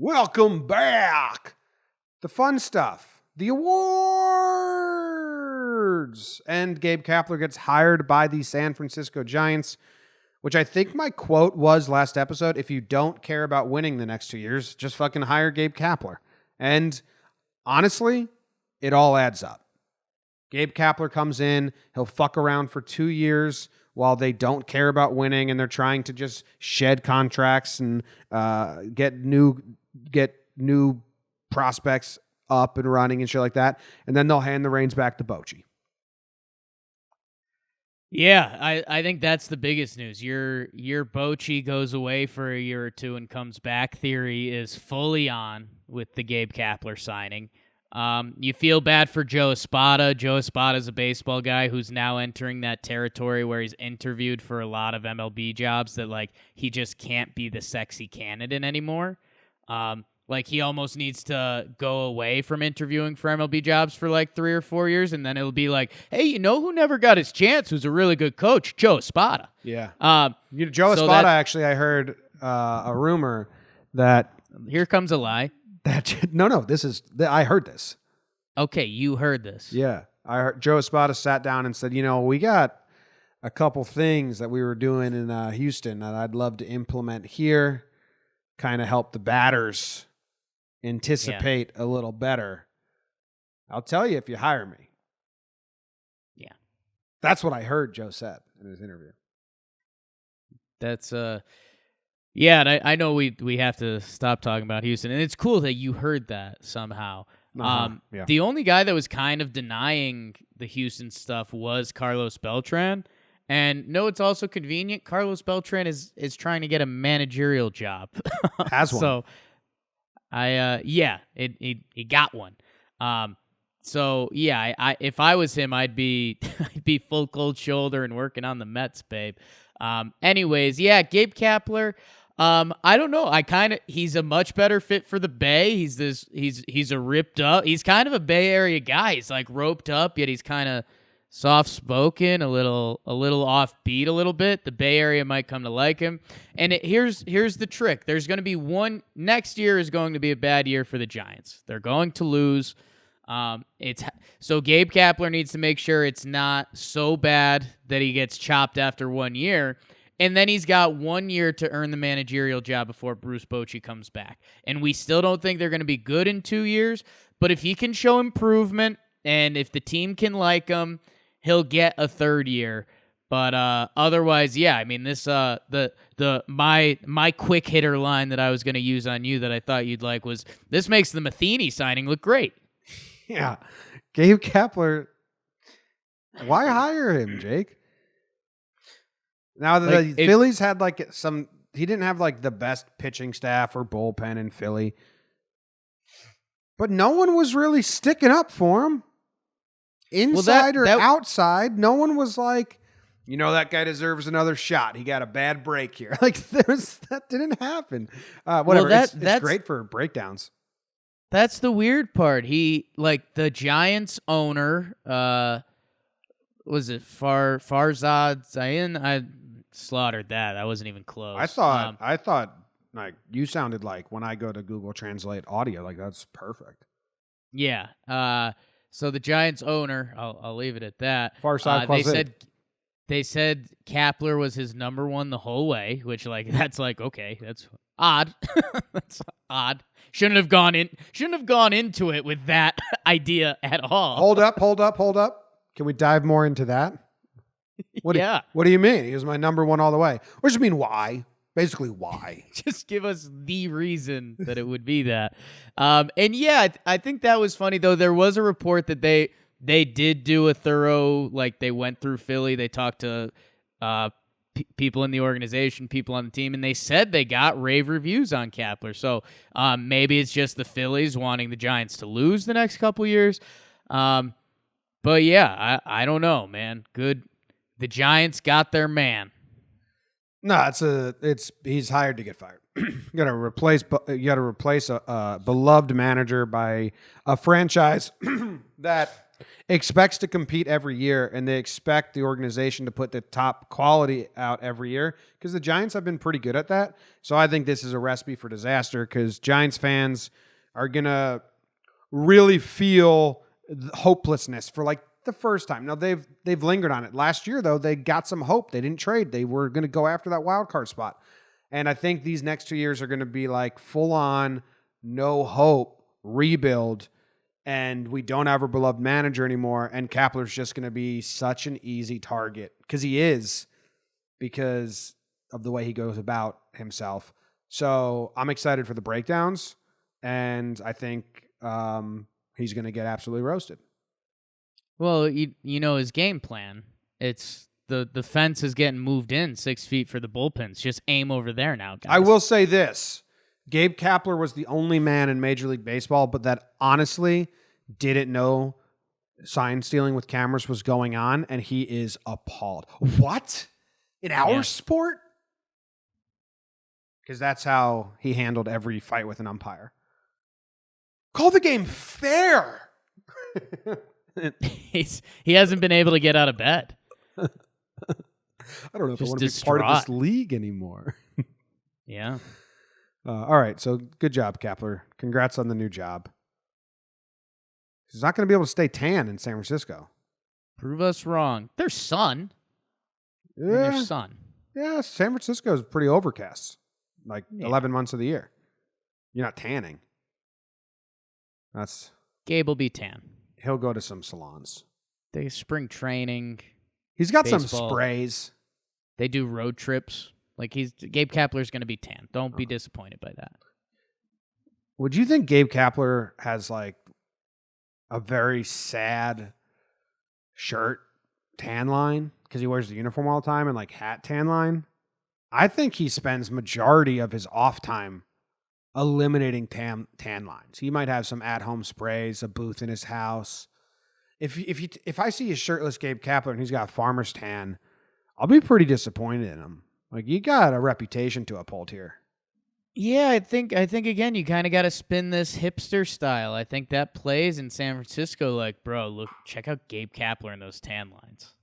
Welcome back. The fun stuff. The awards. And Gabe Kapler gets hired by the San Francisco Giants, which I think my quote was last episode. If you don't care about winning the next 2 years, just fucking hire Gabe Kapler. And honestly, it all adds up. Gabe Kapler comes in. He'll fuck around for 2 years while they don't care about winning and they're trying to just shed contracts and get new prospects up and running and shit like that. And then they'll hand the reins back to Bochy. Yeah, I think that's the biggest news. Your Bochy goes away for a year or two and comes back theory is fully on with the Gabe Kapler signing. You feel bad for Joe Espada. Joe Espada is a baseball guy who's now entering that territory where he's interviewed for a lot of MLB jobs that, like, he just can't be the sexy candidate anymore. Like, he almost needs to go away from interviewing for MLB jobs for, like, 3 or 4 years, and then it'll be like, hey, you know who never got his chance, who's a really good coach? Joe Espada. Yeah. Joe Espada, actually, I heard a rumor that... Here comes a lie. I heard this. Okay, you heard this. Yeah. I heard Joe Espada sat down and said, we got a couple things that we were doing in Houston that I'd love to implement here, kind of help the batters anticipate a little better. I'll tell you if you hire me. Yeah. That's what I heard Joe said in his interview. That's yeah, and I know we have to stop talking about Houston, and it's cool that you heard that somehow. Yeah. The only guy that was kind of denying the Houston stuff was Carlos Beltran, and no, it's also convenient. Carlos Beltran is trying to get a managerial job. Has one. So, he got one. So yeah, I if I was him, I'd be full cold shoulder and working on the Mets, babe. Anyways, yeah, Gabe Kapler. I don't know. He's a much better fit for the Bay. He's a ripped up. He's kind of a Bay Area guy. He's like roped up, yet he's kind of soft spoken, a little offbeat a little bit. The Bay Area might come to like him. And here's the trick. There's going to be next year is going to be a bad year for the Giants. They're going to lose. So Gabe Kapler needs to make sure it's not so bad that he gets chopped after 1 year. And then he's got 1 year to earn the managerial job before Bruce Bochy comes back. And we still don't think they're going to be good in 2 years. But if he can show improvement and if the team can like him, he'll get a third year. But otherwise, yeah, I mean, this my quick hitter line that I was going to use on you that I thought you'd like was, this makes the Matheny signing look great. Yeah. Gabe Kapler, why hire him, Jake? Now, the Phillies had he didn't have like the best pitching staff or bullpen in Philly, but no one was really sticking up for him. Inside or outside, no one was like, that guy deserves another shot. He got a bad break here. Like, that didn't happen. Whatever. That's great for breakdowns. That's the weird part. The Giants owner, was it Farzad Zain? I slaughtered that. I wasn't even close. I thought like you sounded like when I go to Google Translate audio, like that's perfect. Yeah. So the Giants owner, I'll leave it at that. Farzad they said Kapler was his number one the whole way, which that's okay, that's odd. That's odd. Shouldn't have gone into it with that idea at all. Hold up. Can we dive more into that? What do you mean? He was my number one all the way. What does it mean? Why? Basically, why? Just give us the reason that it would be that. And yeah, I think that was funny, though. There was a report that they did do a thorough, they went through Philly. They talked to people in the organization, people on the team, and they said they got rave reviews on Kapler. So maybe it's just the Phillies wanting the Giants to lose the next couple years. But yeah, I don't know, man. Good. The Giants got their man. No, he's hired to get fired. You got to replace a beloved manager by a franchise that expects to compete every year, and they expect the organization to put the top quality out every year because the Giants have been pretty good at that. So I think this is a recipe for disaster because Giants fans are going to really feel hopelessness for like the first time. Now they've lingered on it. Last year though, they got some hope. They didn't trade. They were going to go after that wild card spot. And I think these next 2 years are going to be like full on no hope rebuild, and we don't have our beloved manager anymore, and Kapler's just going to be such an easy target because he is, because of the way he goes about himself. So I'm excited for the breakdowns, and I think he's going to get absolutely roasted. Well, you know his game plan. It's the fence is getting moved in 6 feet for the bullpens. Just aim over there now, guys. I will say this. Gabe Kapler was the only man in Major League Baseball, but that honestly didn't know sign stealing with cameras was going on, and he is appalled. What? In our sport? Because that's how he handled every fight with an umpire. Call the game fair. He hasn't been able to get out of bed. I don't know if I want to be part of this league anymore. Yeah. All right, so good job, Kapler. Congrats on the new job. He's not going to be able to stay tan in San Francisco. Prove us wrong. There's sun. Yeah. There's sun. Yeah, San Francisco is pretty overcast, like 11 months of the year. You're not tanning. Gabe will be tan. He'll go to some salons. They spring training. He's got some sprays. They do road trips. Like Gabe Kapler's going to be tan. Don't be disappointed by that. Would you think Gabe Kapler has like a very sad shirt tan line because he wears the uniform all the time, and like hat tan line? I think he spends majority of his off time eliminating tan lines. He might have some at-home sprays, a booth in his house. If I see a shirtless Gabe Kapler and he's got farmer's tan, I'll be pretty disappointed in him. Like, you got a reputation to uphold here. Yeah, I think again, you kind of got to spin this hipster style. I think that plays in San Francisco. Like, bro, look, check out Gabe Kapler and those tan lines.